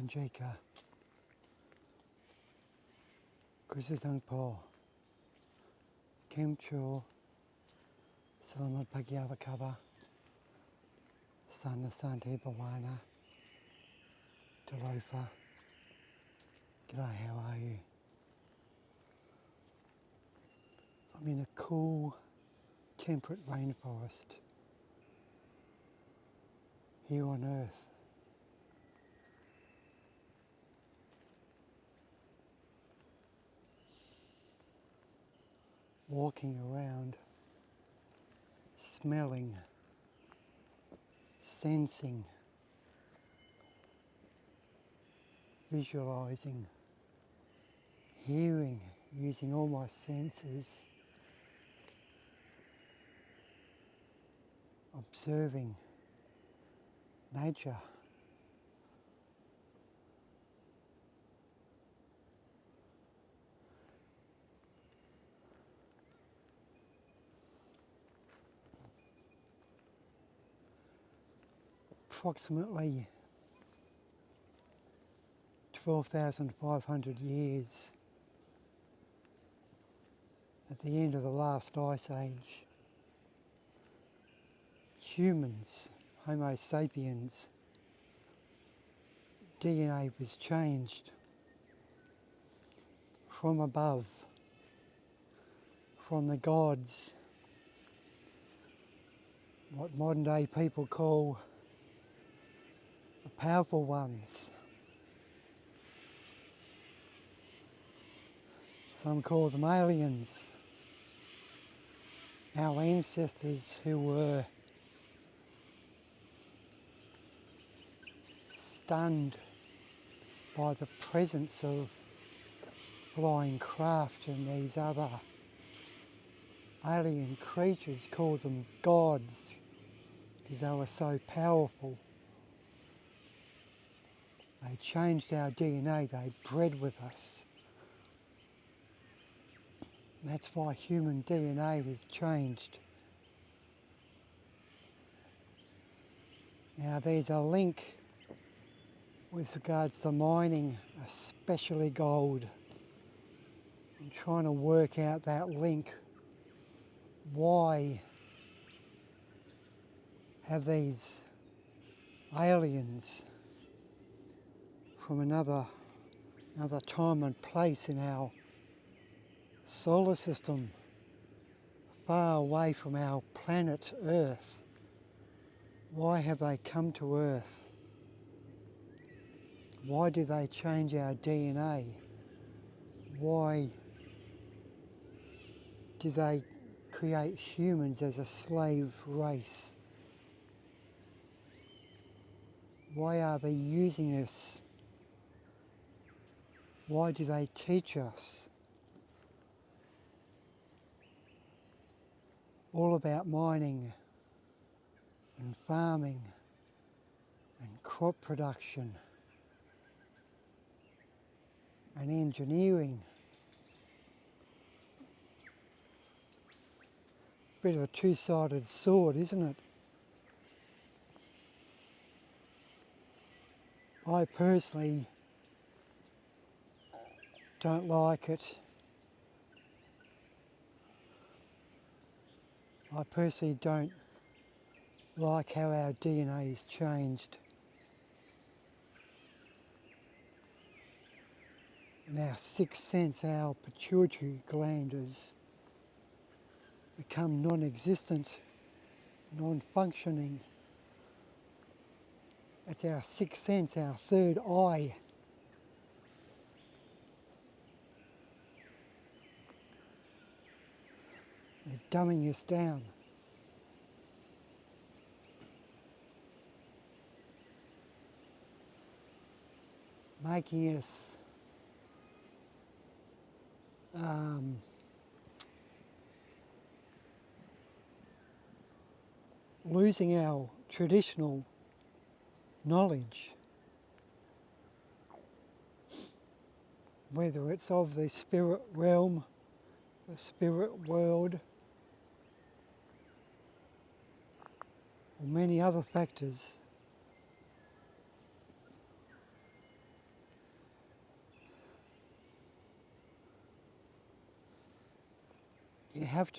Panjika, Kusisangpo, Kimcho, Salamat Pagyavakava, Sana Sante Bawana, Talofa. G'day, how are you? I'm in a cool, temperate rainforest here on Earth. Walking around, smelling, sensing, visualizing, hearing, using all my senses, observing nature. Approximately 12,500 years at the end of the last ice age, humans, Homo sapiens, DNA was changed from above, from the gods, what modern day people call the powerful ones. Some call them aliens. Our ancestors who were stunned by the presence of flying craft and these other alien creatures, called them gods because they were so powerful. They changed our DNA, they bred with us. That's why human DNA has changed. Now there's a link with regards to mining, especially gold. I'm trying to work out that link. Why have these aliens from another time and place in our solar system, far away from our planet Earth? Why have they come to Earth? Why do they change our DNA? Why do they create humans as a slave race? Why are they using us? Why do they teach us all about mining and farming and crop production and engineering? It's a bit of a two-sided sword, isn't it? I personally don't like it. I personally don't like how our DNA is changed. And our sixth sense, our pituitary gland has become non-existent, non-functioning. That's our sixth sense, our third eye. They're dumbing us down. Making us losing our traditional knowledge, whether it's of the spirit realm, the spirit world, or many other factors. you have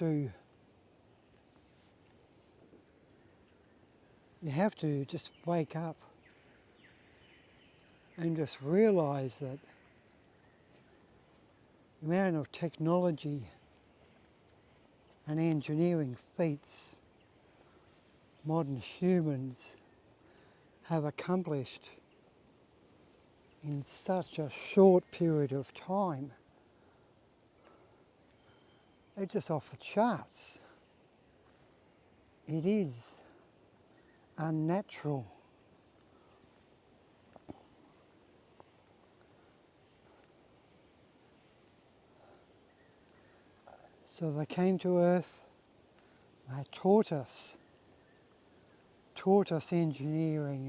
to just wake up and just realise that the amount of technology and engineering feats modern humans have accomplished in such a short period of time, it's just off the charts. It is unnatural. So they came to Earth, they taught us engineering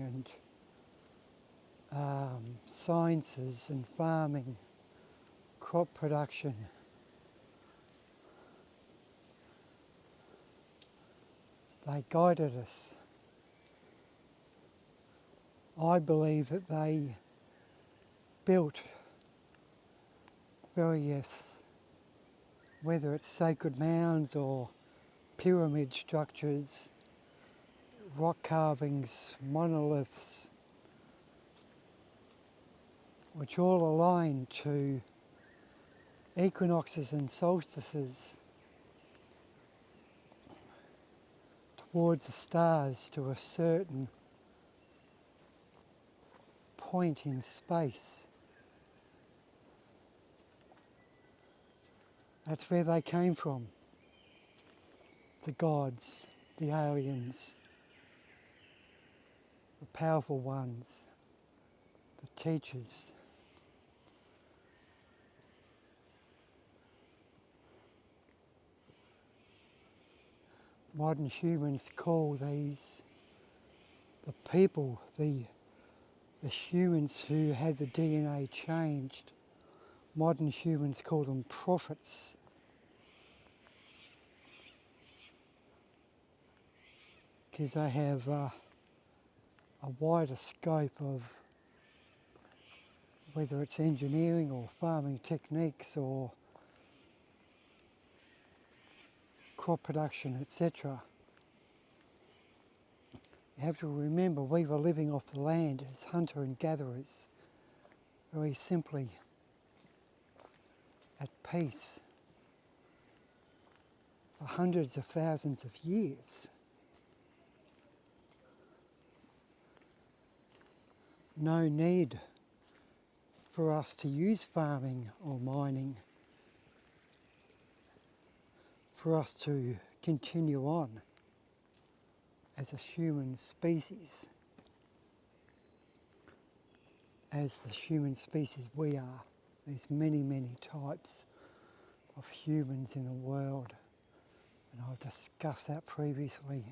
and sciences and farming, crop production. They guided us. I believe that they built various, whether it's sacred mounds or pyramid structures, rock carvings, monoliths, which all align to equinoxes and solstices towards the stars to a certain point in space. That's where they came from. The gods, the aliens, the powerful ones, the teachers. Modern humans call these the people, the humans who had the DNA changed. Modern humans call them prophets. Because they have a wider scope of whether it's engineering or farming techniques or crop production, etc. You have to remember we were living off the land as hunter and gatherers, very simply at peace for hundreds of thousands of years. No need for us to use farming or mining for us to continue on as a human species, as the human species we are. There's many, many types of humans in the world, and I've discussed that previously,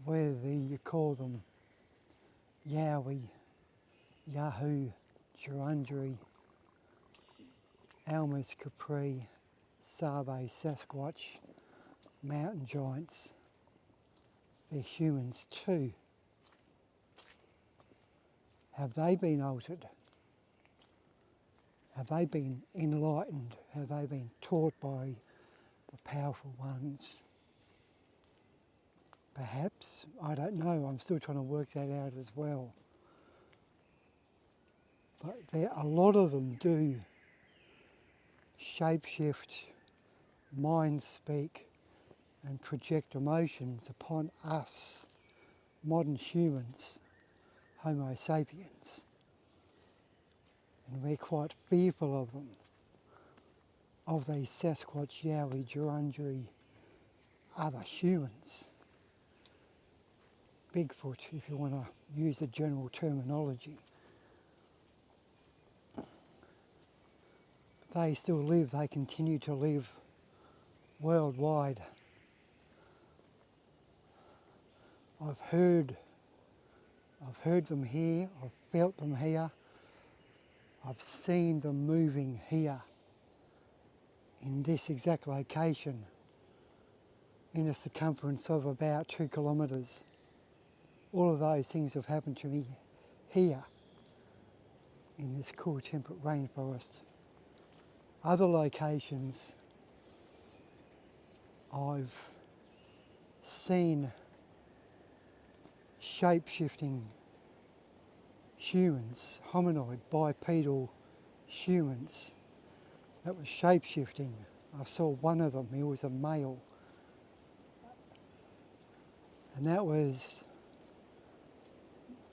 whether you call them Yowie, Yahoo, Jurundjeri, Almas Capri, Save, Sasquatch, mountain giants. They're humans too. Have they been altered? Have they been enlightened? Have they been taught by the powerful ones? Perhaps, I don't know, I'm still trying to work that out as well. But a lot of them do shapeshift, mind speak, and project emotions upon us, modern humans, Homo sapiens. And we're quite fearful of them, of these Sasquatch, Yowie, Jurundjeri, other humans. Bigfoot, if you want to use a general terminology. They still live, they continue to live worldwide. I've heard them here, I've felt them here, I've seen them moving here in this exact location in a circumference of about 2 kilometres. All of those things have happened to me here in this cool temperate rainforest. Other locations I've seen shape-shifting humans, hominoid, bipedal humans that were shape-shifting. I saw one of them, he was a male. And that was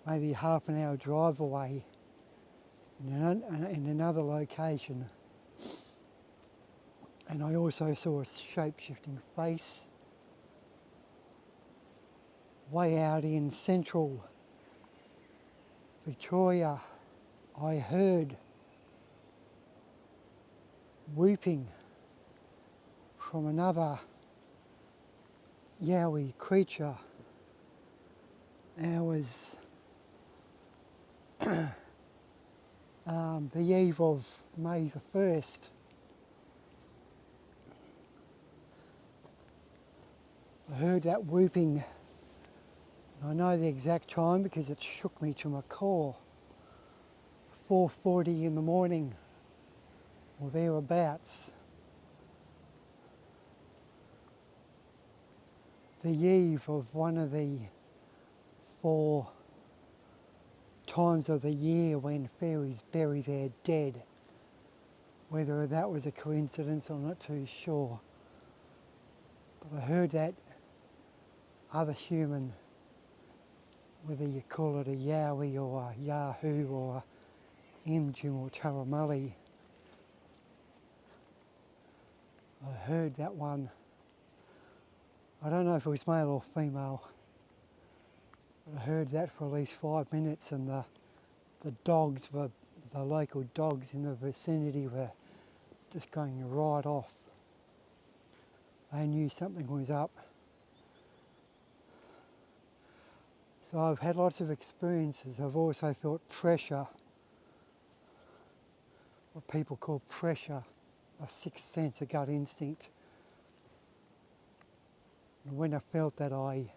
maybe half an hour drive away in another location. And I also saw a shape-shifting face way out in central Victoria. I heard whooping from another yowie creature. It was the eve of May the 1st. I heard that whooping, and I know the exact time because it shook me to my core. 4:40 in the morning, or thereabouts. The eve of one of the 4 times of the year when fairies bury their dead. Whether that was a coincidence, I'm not too sure. But I heard that other human, whether you call it a yowie or a yahoo or a imjim or taramulli, I heard that one. I don't know if it was male or female, but I heard that for at least 5 minutes, and the dogs, the local dogs in the vicinity were just going right off. They knew something was up. So I've had lots of experiences. I've also felt pressure, what people call pressure, a sixth sense, a gut instinct. And when I felt that, I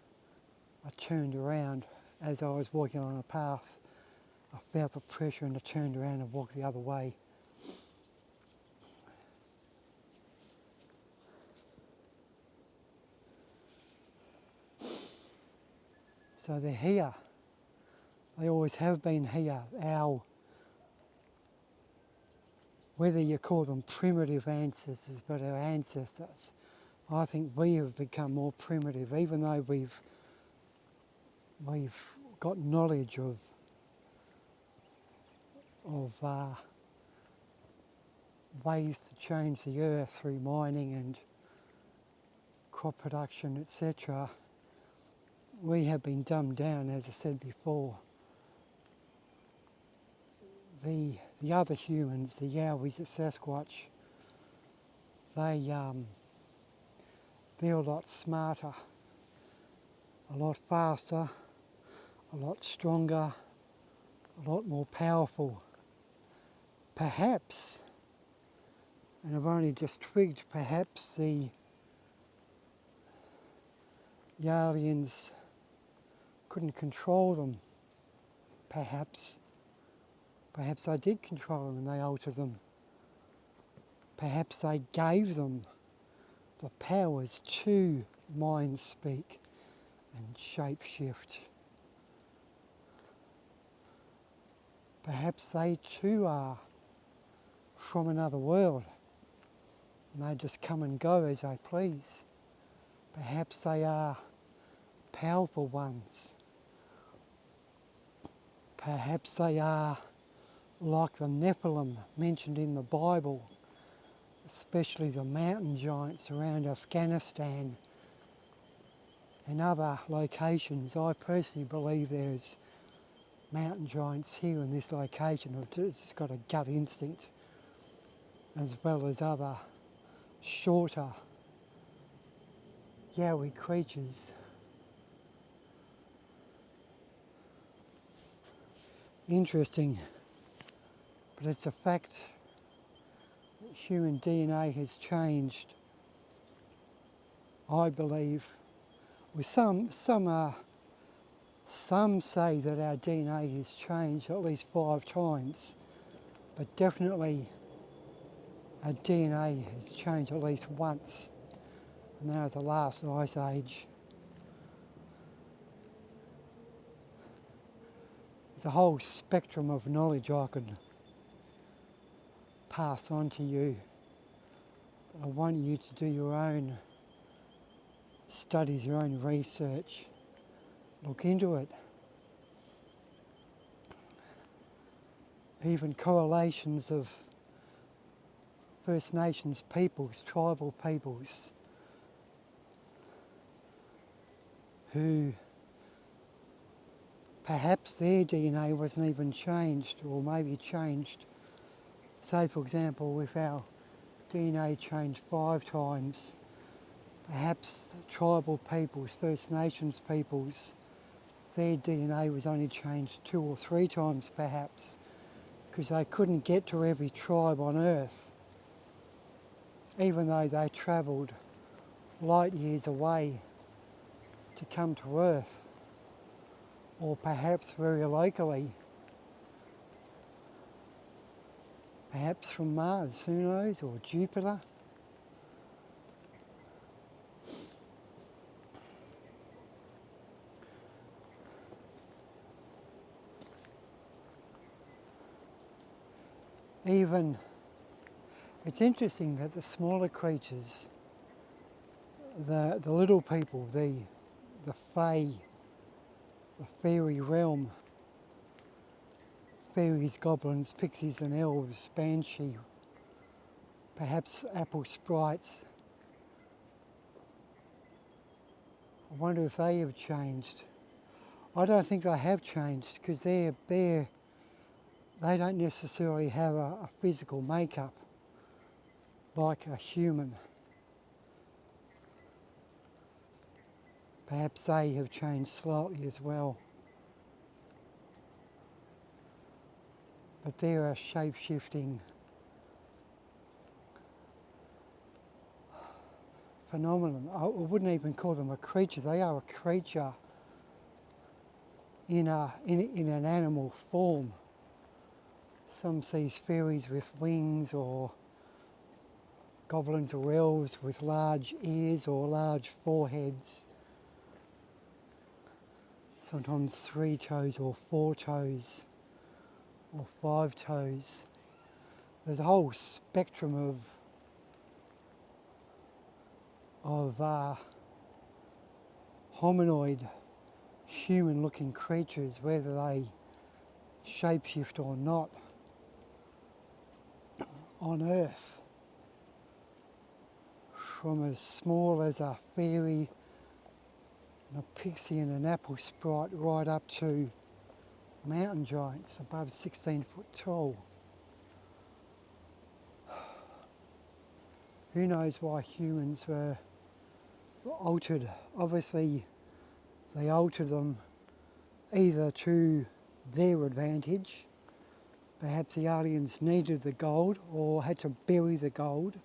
turned around as I was walking on a path. I felt the pressure and I turned around and walked the other way. So they're here. They always have been here. Whether you call them primitive ancestors, but our ancestors, I think we have become more primitive, even though we've got knowledge of ways to change the earth through mining and crop production, etc. We have been dumbed down, as I said before. The other humans, the yowies, the Sasquatch, they're a lot smarter, a lot faster, a lot stronger, a lot more powerful. Perhaps, and I've only just twigged, perhaps the aliens couldn't control them. Perhaps they did control them and they altered them. Perhaps they gave them the powers to mind speak and shape shift. Perhaps they too are from another world and they just come and go as they please. Perhaps they are powerful ones. Perhaps they are like the Nephilim mentioned in the Bible, especially the mountain giants around Afghanistan and other locations. I personally believe there's mountain giants here in this location. I've just got a gut instinct, as well as other shorter yowie creatures. Interesting, but it's a fact that human DNA has changed, I believe. With some say that our DNA has changed at least 5 times, but definitely our DNA has changed at least once. and now is the last ice age. There's a whole spectrum of knowledge I could pass on to you. But I want you to do your own studies, your own research. Look into it. Even correlations of First Nations peoples, tribal peoples, who perhaps their DNA wasn't even changed, or maybe changed. Say for example, if our DNA changed 5 times, perhaps tribal peoples, First Nations peoples, their DNA was only changed 2 or 3 times perhaps, because they couldn't get to every tribe on Earth, even though they travelled light years away to come to Earth, or perhaps very locally, perhaps from Mars, who knows, or Jupiter. Even, it's interesting that the smaller creatures, the little people, the fae, the fairy realm, fairies, goblins, pixies and elves, banshee, perhaps apple sprites. I wonder if they have changed. I don't think they have changed, because they don't necessarily have a physical makeup like a human. Perhaps they have changed slightly as well. But they're a shape-shifting phenomenon. I wouldn't even call them a creature. They are a creature in an animal form. Some sees fairies with wings, or goblins or elves with large ears or large foreheads. Sometimes 3 toes or 4 toes or 5 toes. There's a whole spectrum of hominoid, human-looking creatures, whether they shapeshift or not, on Earth. From as small as a fairy and a pixie and an apple sprite, right up to mountain giants above 16 foot tall. Who knows why humans were altered? Obviously, they altered them either to their advantage. Perhaps the aliens needed the gold or had to bury the gold,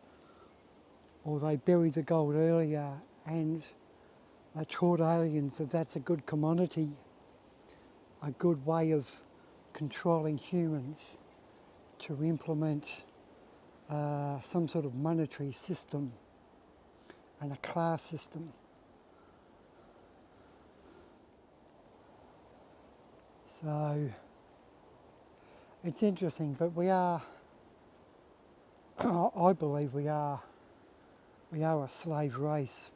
or they buried the gold earlier and they taught aliens that that's a good commodity, a good way of controlling humans to implement some sort of monetary system and a class system. So it's interesting, but we are, I believe we are a slave race.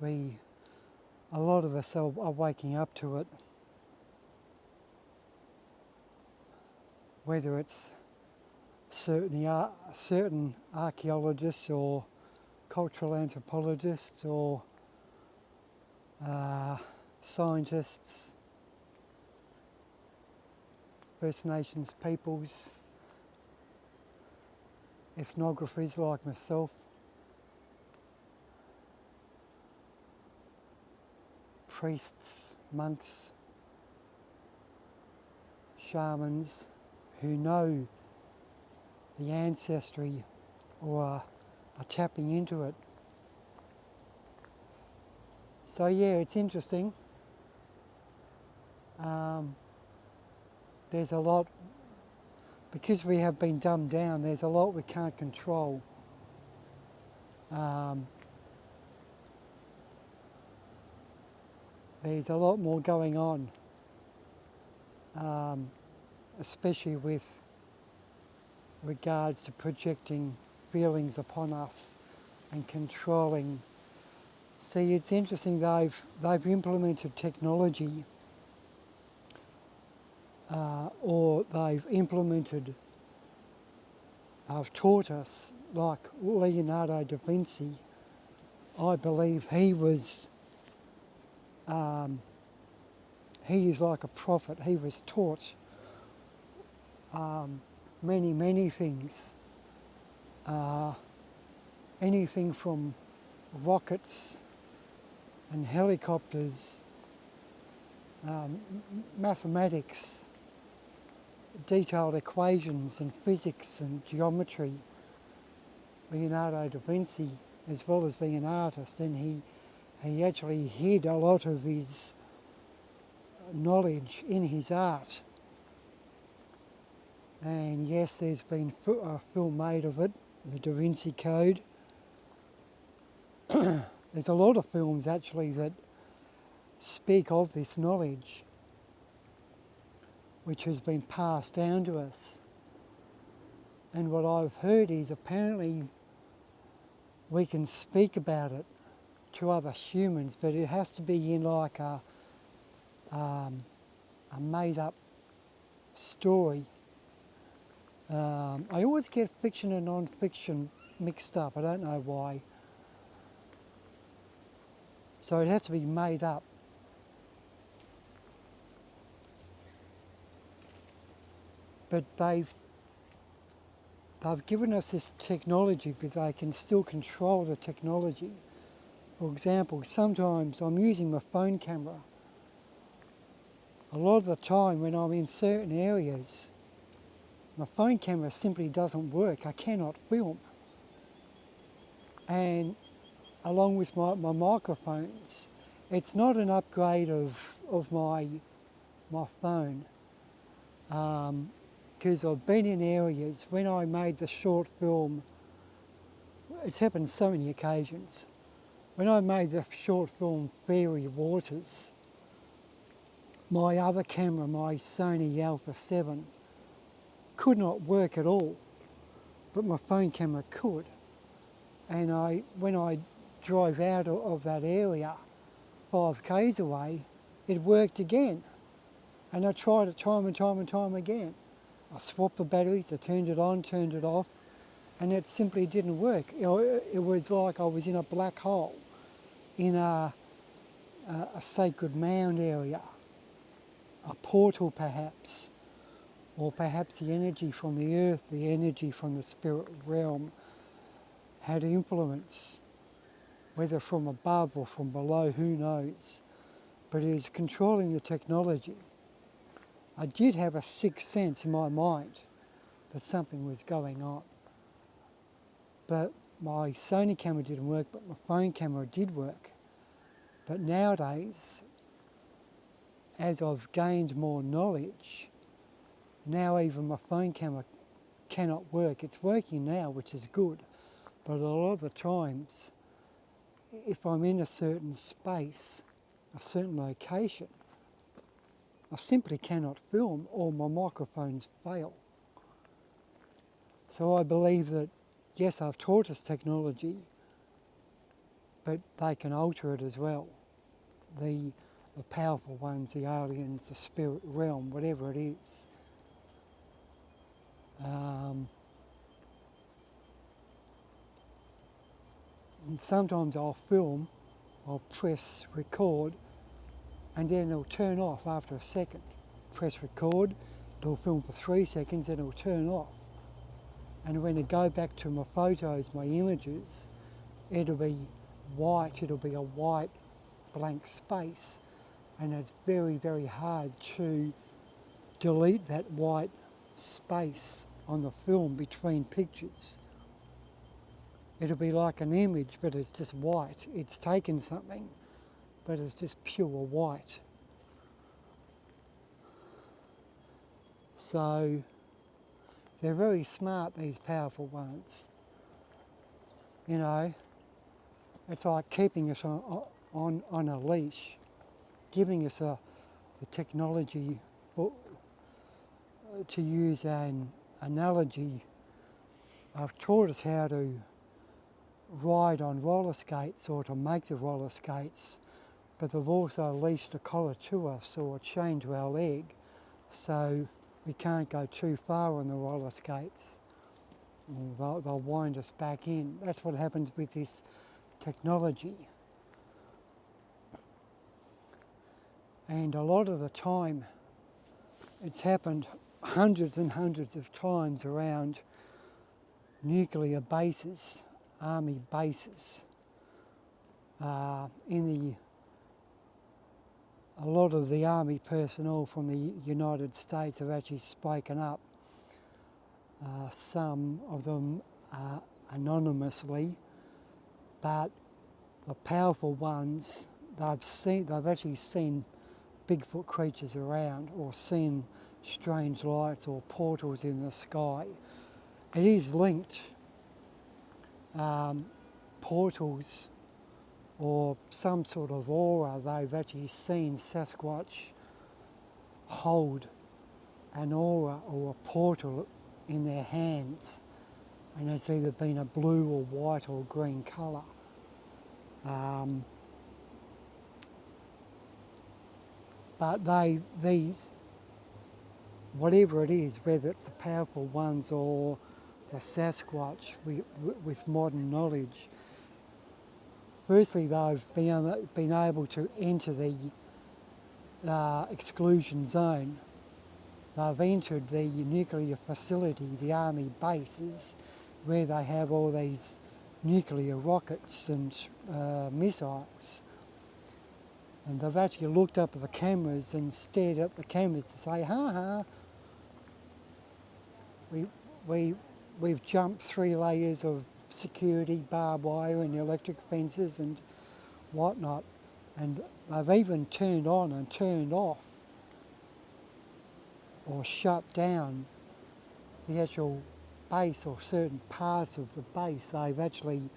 A lot of us are waking up to it. Whether it's certain archaeologists or cultural anthropologists or scientists, First Nations peoples, ethnographers like myself, priests, monks, shamans who know the ancestry or are tapping into it. So yeah, it's interesting. There's a lot, because we have been dumbed down, there's a lot we can't control. there's a lot more going on, especially with regards to projecting feelings upon us and controlling. See, it's interesting, they've implemented technology, or they've taught us, like Leonardo da Vinci. I believe he is like a prophet. He was taught many things. Anything from rockets and helicopters, mathematics, detailed equations and physics and geometry. Leonardo da Vinci, as well as being an artist, and he actually hid a lot of his knowledge in his art. And yes, there's been a film made of it, the Da Vinci Code. There's a lot of films actually that speak of this knowledge, which has been passed down to us. And what I've heard is apparently we can speak about it to other humans, but it has to be in like a made-up story. I always get fiction and non-fiction mixed up. I don't know why. So it has to be made up. But they've given us this technology, but they can still control the technology. For example, sometimes I'm using my phone camera. A lot of the time when I'm in certain areas, my phone camera simply doesn't work. I cannot film. And along with my microphones, it's not an upgrade of my phone. Because I've been in areas, when I made the short film, it's happened so many occasions. When I made the short film Fairy Waters, my other camera, my Sony Alpha 7, could not work at all, but my phone camera could. And when I drove out of that area 5 k's away, it worked again. And I tried it time and time again. I swapped the batteries, I turned it on, turned it off, and it simply didn't work. It was like I was in a black hole, in a sacred mound area, a portal perhaps, or perhaps the energy from the earth, the energy from the spirit realm had influence, whether from above or from below, who knows. But it was controlling the technology. I did have a sixth sense in my mind that something was going on. But my Sony camera didn't work, but my phone camera did work. But nowadays, as I've gained more knowledge, now even my phone camera cannot work. It's working now, which is good. But a lot of the times, if I'm in a certain space, a certain location, I simply cannot film, or my microphones fail. So I believe that, yes, I've taught us technology, but they can alter it as well. The powerful ones, the aliens, the spirit realm, whatever it is. And sometimes I'll film, I'll press record, and then it'll turn off after a second. Press record, it'll film for 3 seconds, then it'll turn off. And when I go back to my photos, my images, it'll be white, it'll be a white blank space. And it's very hard to delete that white space on the film between pictures. It'll be like an image, but it's just white. It's taken something, but it's just pure white. So they're very smart, these powerful ones. You know, it's like keeping us on a leash. giving us the technology for, to use an analogy. They've taught us how to ride on roller skates or to make the roller skates, but they've also leashed a collar to us or a chain to our leg, so we can't go too far on the roller skates. They'll wind us back in. That's what happens with this technology. And a lot of the time, it's happened hundreds and hundreds of times around nuclear bases, army bases. A lot of the army personnel from the United States have actually spoken up. Some of them anonymously, but the powerful ones, they've actually seen Bigfoot creatures around or seen strange lights or portals in the sky. It is linked, portals or some sort of aura. They've actually seen Sasquatch hold an aura or a portal in their hands, and it's either been a blue or white or green colour. But these, whatever it is, whether it's the powerful ones or the Sasquatch with modern knowledge, firstly they've been able to enter the exclusion zone. They've entered the nuclear facility, the army bases, where they have all these nuclear rockets and missiles. And they've actually looked up at the cameras and stared at the cameras to say, ha, we've jumped 3 layers of security, barbed wire and electric fences and whatnot. And they've even turned on and turned off or shut down the actual base or certain parts of the base. They've actually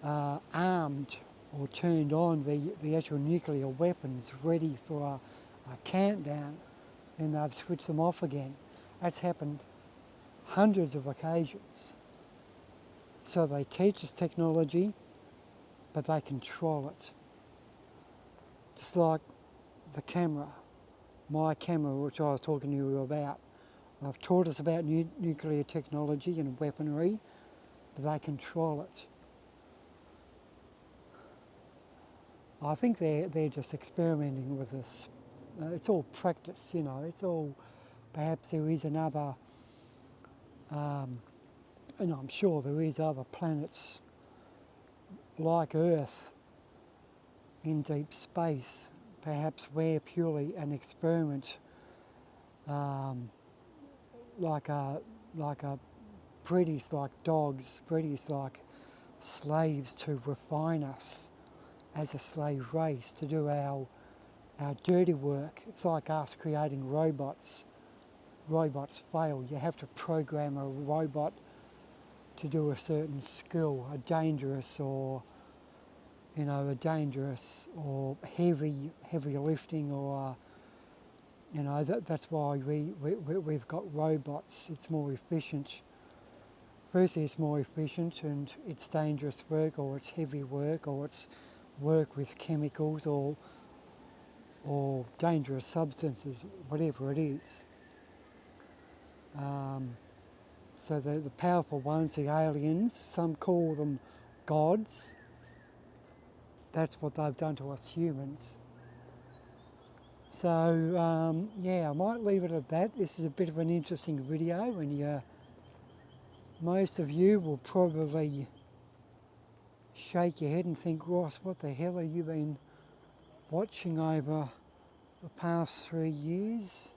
armed or turned on the actual nuclear weapons ready for a countdown, and they've switched them off again. That's happened hundreds of occasions. So they teach us technology, but they control it. Just like the camera, my camera, which I was talking to you about. They've taught us about nuclear technology and weaponry, but they control it. I think they're just experimenting with us. It's all practice, you know. It's all, perhaps there is another, and I'm sure there is other planets like Earth in deep space, perhaps we're purely an experiment, like a British, like dogs, British like slaves to refine us as a slave race, to do our dirty work. It's like us creating robots. Robots fail. You have to program a robot to do a certain skill, a dangerous or heavy lifting, or that's why we've got robots. It's more efficient. Firstly, it's more efficient, and it's dangerous work, or it's heavy work, or it's work with chemicals or dangerous substances, whatever it is. So the powerful ones, the aliens, some call them gods. That's what they've done to us humans. So yeah, I might leave it at that. This is a bit of an interesting video, and most of you will probably shake your head and think, Ross, what the hell have you been watching over the past 3 years?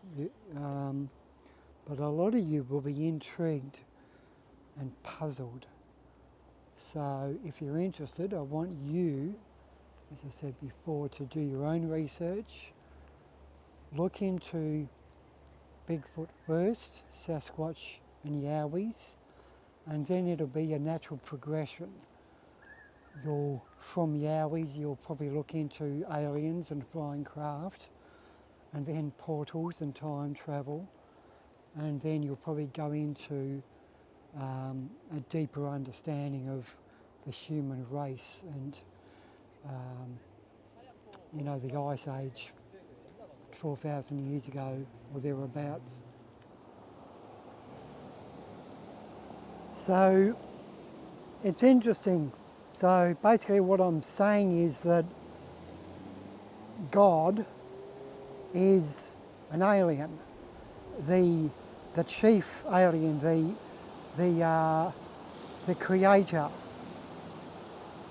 But a lot of you will be intrigued and puzzled. So if you're interested, I want you, as I said before, to do your own research. Look into Bigfoot first, Sasquatch and Yowies, and then it'll be a natural progression. from Yowies, you'll probably look into aliens and flying craft, and then portals and time travel, and then you'll probably go into a deeper understanding of the human race and the Ice Age 12,000 years ago or thereabouts. So it's interesting. So basically what I'm saying is that God is an alien, the chief alien, the creator,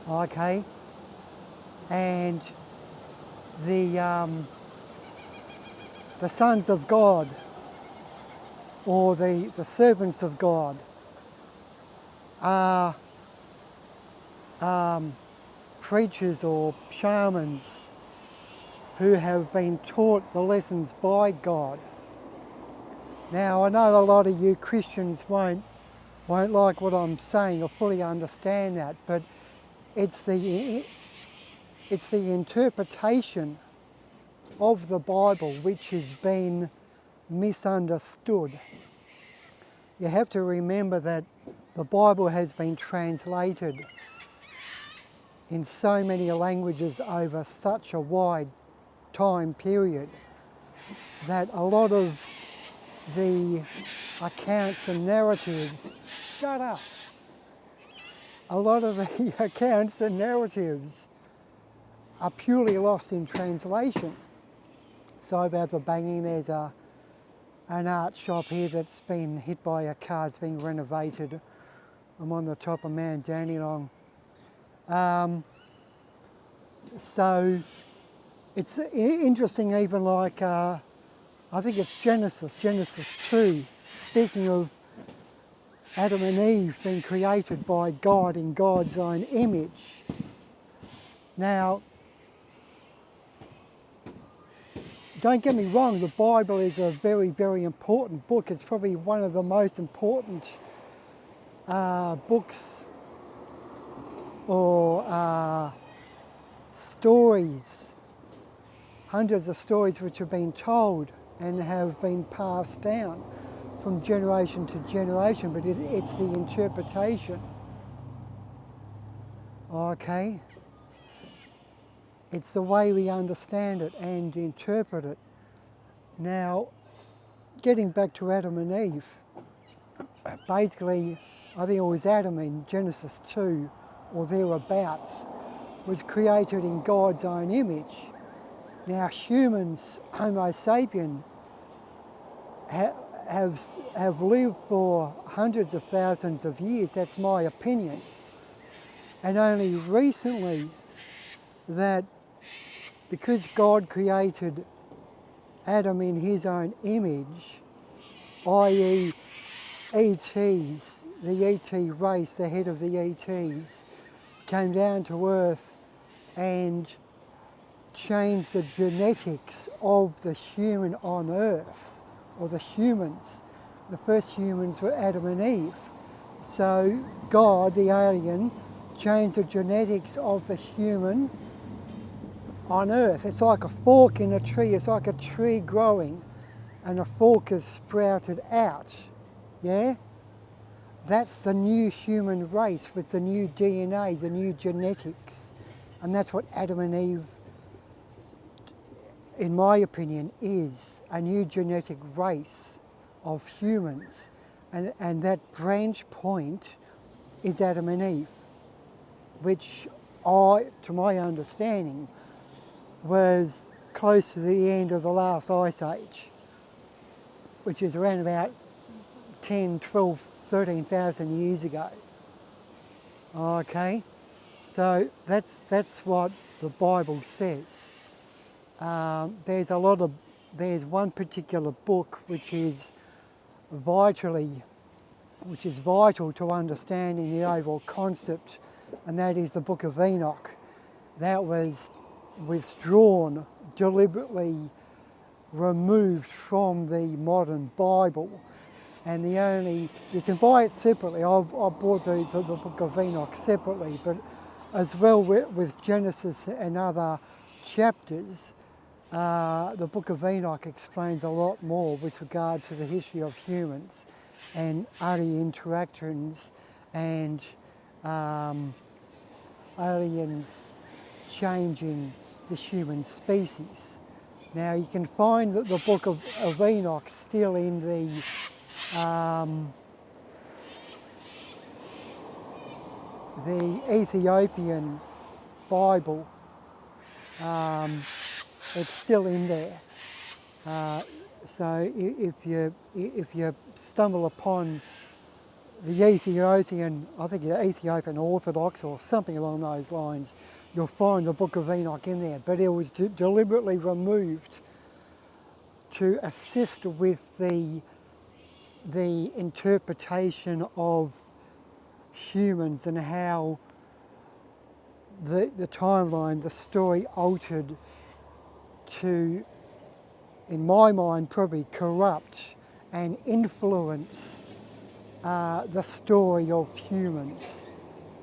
okay, and the sons of God, or the servants of God, are preachers or shamans who have been taught the lessons by God. Now, I know a lot of you Christians won't like what I'm saying or fully understand that, but it's the interpretation of the Bible which has been misunderstood. You have to remember that the Bible has been translated in so many languages over such a wide time period that a lot of the accounts and narratives, a lot of the accounts and narratives are purely lost in translation. So about the banging, there's an art shop here that's been hit by a car. It's being renovated. I'm on the top of Mount Dandenong. So it's interesting, even like, I think it's Genesis 2, speaking of Adam and Eve being created by God in God's own image. Now, don't get me wrong, the Bible is a very, very important book. It's probably one of the most important books or stories, hundreds of stories which have been told and have been passed down from generation to generation, but it's the interpretation, okay? It's the way we understand it and interpret it. Now, getting back to Adam and Eve, basically, I think it was Adam in Genesis 2 or thereabouts, was created in God's own image. Now humans, Homo sapien, have lived for hundreds of thousands of years, that's my opinion. And only recently that, because God created Adam in his own image, i.e. ETs, the ET race, the head of the ETs, came down to Earth and changed the genetics of the human on Earth, or the humans. The first humans were Adam and Eve. So God, the alien, changed the genetics of the human on Earth. It's like a fork in a tree. It's like a tree growing and a fork is sprouted out, yeah? That's the new human race with the new DNA, the new genetics. And that's what Adam and Eve, in my opinion, is a new genetic race of humans. And that branch point is Adam and Eve, which to my understanding, was close to the end of the last ice age, which is around about 10, 12, 13,000 years ago. Okay, so that's what the Bible says. There's one particular book which is vital to understanding the overall concept, and that is the Book of Enoch. That was withdrawn, deliberately removed from the modern Bible, and you can buy it separately. I bought the Book of Enoch separately, but as well with Genesis and other chapters, the book of Enoch explains a lot more with regard to the history of humans and early interactions and aliens changing the human species. Now you can find that the book of Enoch still in the Ethiopian Bible. It's still in there. So if you stumble upon the Ethiopian, I think the Ethiopian Orthodox or something along those lines, you'll find the book of Enoch in there. But it was deliberately removed to assist with the interpretation of humans and how the timeline, the story altered to, in my mind, probably corrupt and influence the story of humans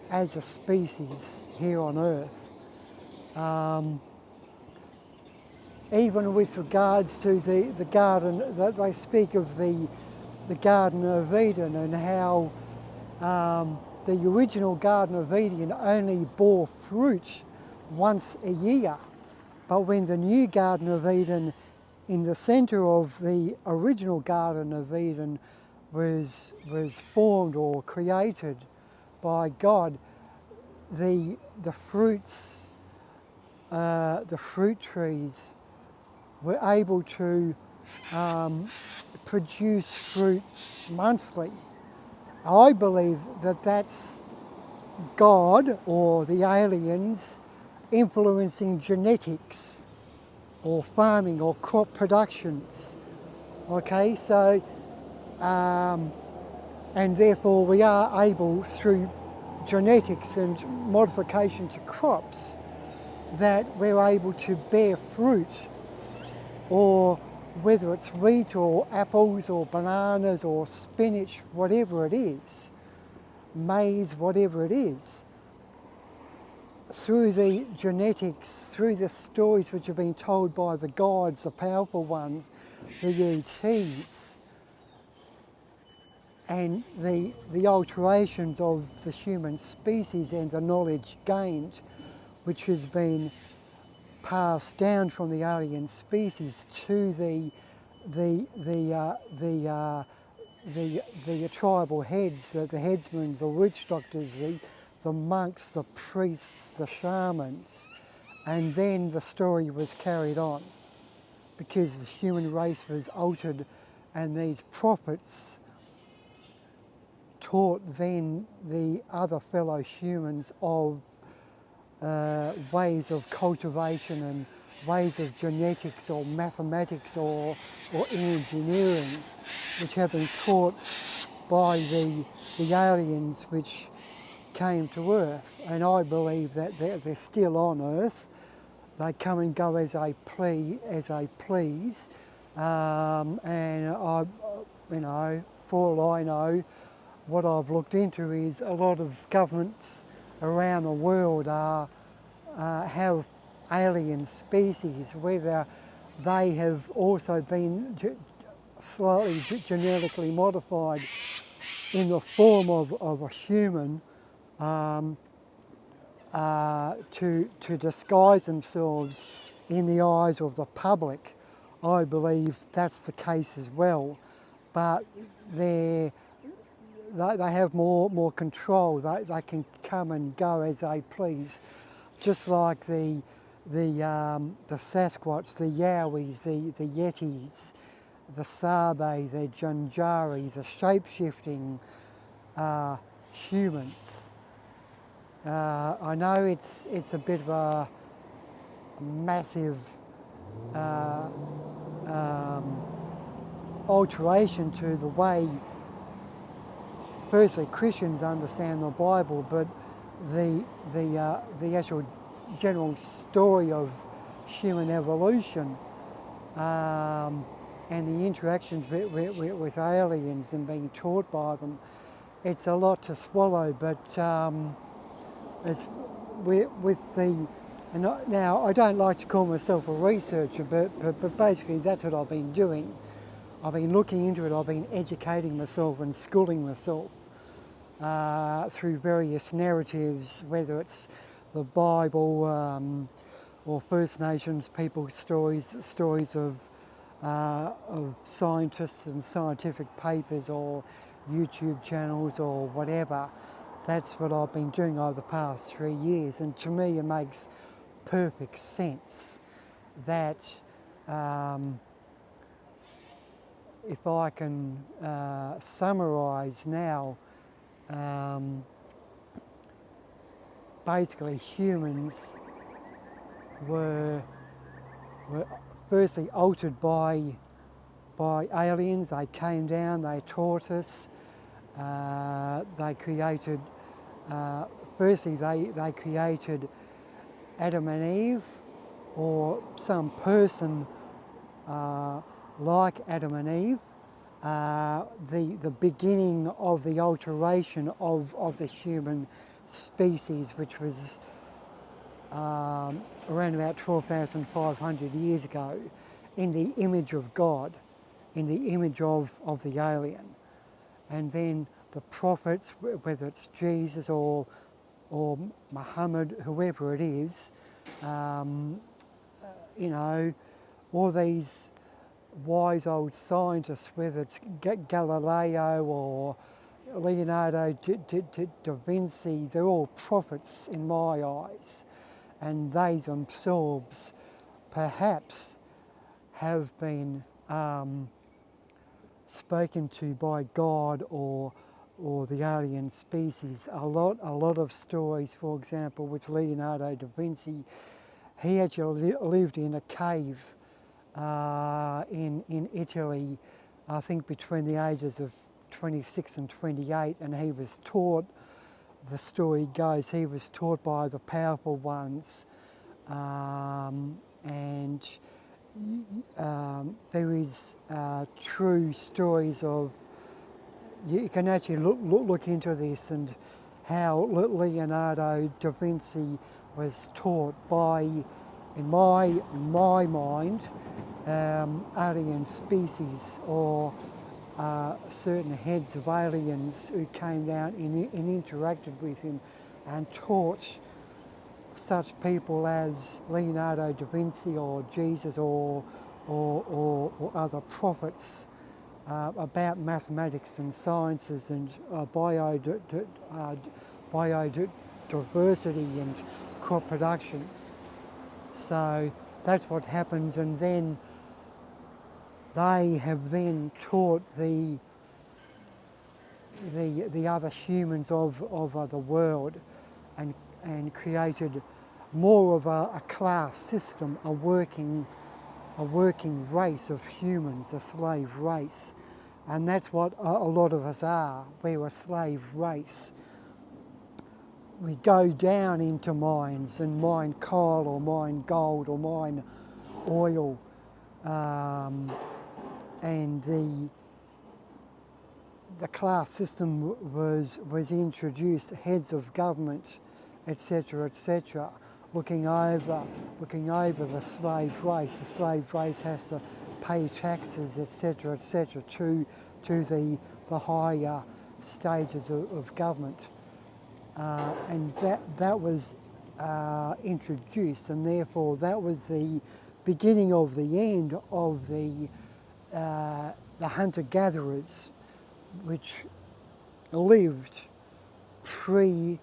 as a species here on Earth. Even with regards to the garden, that they speak of the Garden of Eden and how the original Garden of Eden only bore fruit once a year. But when the new Garden of Eden in the centre of the original Garden of Eden was formed or created by God, the fruits, the fruit trees were able to produce fruit monthly. I believe that that's God or the aliens influencing genetics or farming or crop productions. Okay, so and therefore we are able through genetics and modification to crops that we're able to bear fruit, or whether it's wheat or apples or bananas or spinach, whatever it is, maize, whatever it is, through the genetics, through the stories which have been told by the gods, the powerful ones, the ETs, and the alterations of the human species and the knowledge gained, which has been passed down from the alien species to the tribal heads, the headsmen, the witch doctors, the monks, the priests, the shamans, and then the story was carried on because the human race was altered, and these prophets taught then the other fellow humans of ways of cultivation and ways of genetics or mathematics or engineering, which have been taught by the aliens which came to Earth. And I believe that they're still on Earth. They come and go as they please, and I, you know, for all I know, what I've looked into is a lot of governments around the world have alien species, whether they have also been slightly genetically modified in the form of a human to disguise themselves in the eyes of the public. I believe that's the case as well, but they have more control. They can come and go as they please, just like the Sasquatch, the Yowies, the Yetis, the Sabe, the Junjari, the shape-shifting humans. I know it's a bit of a massive alteration to the way, firstly, Christians understand the Bible, but the actual general story of human evolution and the interactions with aliens and being taught by them. It's a lot to swallow, but it's with the, now I don't like to call myself a researcher, but basically that's what I've been doing. I've been looking into it, I've been educating myself and schooling myself through various narratives, whether it's the Bible or First Nations people's stories of scientists and scientific papers or YouTube channels or whatever. That's what I've been doing over the past 3 years, and to me it makes perfect sense that if I can summarise now, basically humans were firstly altered by aliens. They came down, they taught us, they created, firstly they created Adam and Eve, or some person like Adam and Eve, the beginning of the alteration of the human species, which was around about 12,500 years ago, in the image of God, in the image of the alien. And then the prophets, whether it's Jesus or Muhammad, whoever it is, you know, all these wise old scientists, whether it's Galileo or Leonardo da Vinci, they're all prophets in my eyes, and they themselves perhaps have been spoken to by God or the alien species. A lot of stories, for example, with Leonardo da Vinci, he actually lived in a cave in Italy, I think between the ages of 26 and 28, and he was taught, the story goes, he was taught by the powerful ones, and there is true stories of, you can actually look into this, and how Leonardo da Vinci was taught by, in my mind, alien species, or certain heads of aliens who came down and interacted with him and taught such people as Leonardo da Vinci or Jesus or other prophets about mathematics and sciences and biodiversity and crop productions. So that's what happens, and then they have then taught the other humans of the world, and created more of a class system, a working race of humans, a slave race. And that's what a lot of us are. We're a slave race. We go down into mines and mine coal or mine gold or mine oil, and the class system was introduced, heads of government, etc., looking over the slave race. The slave race has to pay taxes, etc., to the higher stages of government, and that was introduced, and therefore that was the beginning of the end of the hunter-gatherers, which lived pre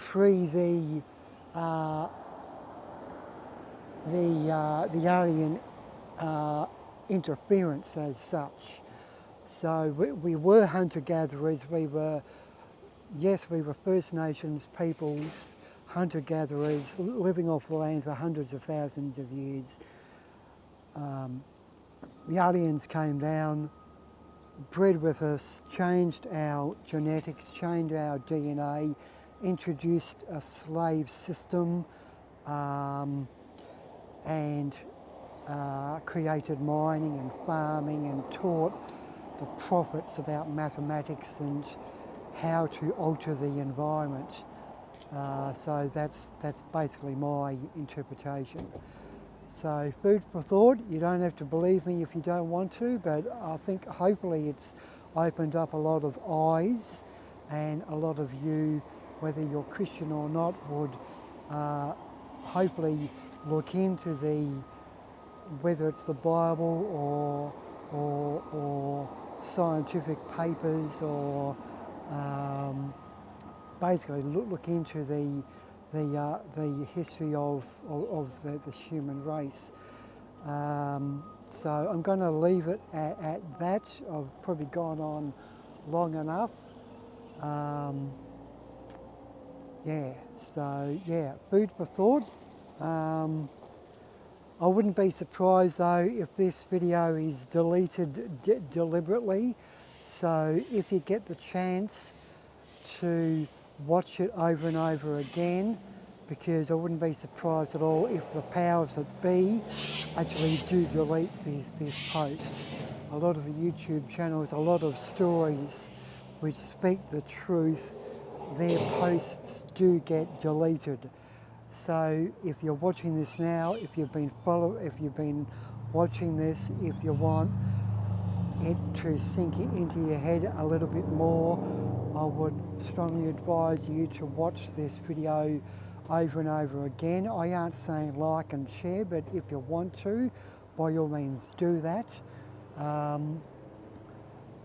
the alien interference as such. So we were hunter-gatherers. We were First Nations peoples, hunter-gatherers, living off the land for hundreds of thousands of years. The aliens came down, bred with us, changed our genetics, changed our DNA, introduced a slave system, and created mining and farming, and taught the prophets about mathematics and how to alter the environment. So that's basically my interpretation. So food for thought. You don't have to believe me if you don't want to, but I think hopefully it's opened up a lot of eyes, and a lot of you, whether you're Christian or not, would hopefully look into whether it's the Bible or scientific papers, or basically look into the history of the human race. So I'm going to leave it at that. I've probably gone on long enough. Yeah, so yeah, food for thought. I wouldn't be surprised though if this video is deleted deliberately. So if you get the chance to watch it over and over again, because I wouldn't be surprised at all if the powers that be actually do delete this post. A lot of the YouTube channels, a lot of stories which speak the truth, their posts do get deleted. So if you're watching this now, if you've been watching this, if you want it to sink into your head a little bit more, I would strongly advise you to watch this video over and over again. I aren't saying like and share, but if you want to, by all means do that.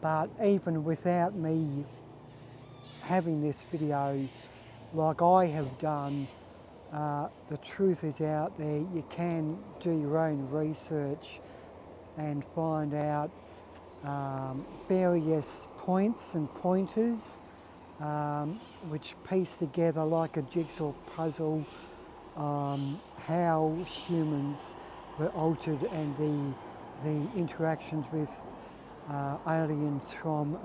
But even without me having this video like I have done, the truth is out there. You can do your own research and find out various points and pointers which piece together like a jigsaw puzzle how humans were altered, and the interactions with aliens from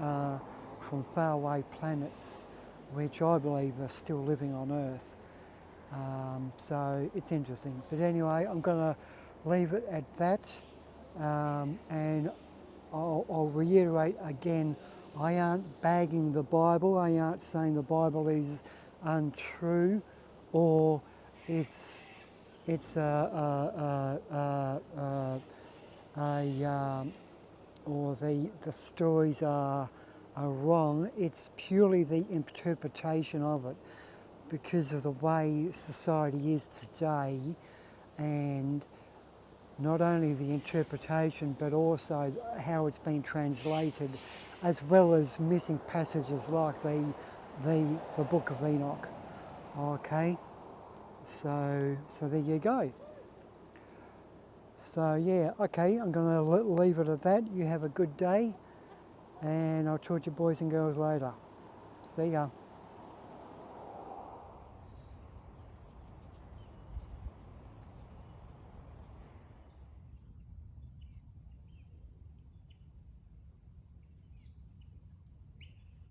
faraway planets, which I believe are still living on Earth. So it's interesting. But anyway, I'm going to leave it at that, and I'll reiterate again, I aren't bagging the Bible. I aren't saying the Bible is untrue, or it's or the stories are wrong. It's purely the interpretation of it, because of the way society is today, and not only the interpretation but also how it's been translated, as well as missing passages like the Book of Enoch. Okay, so there you go. So yeah, okay, I'm going to leave it at that. You have a good day, and I'll talk to you boys and girls later. See ya.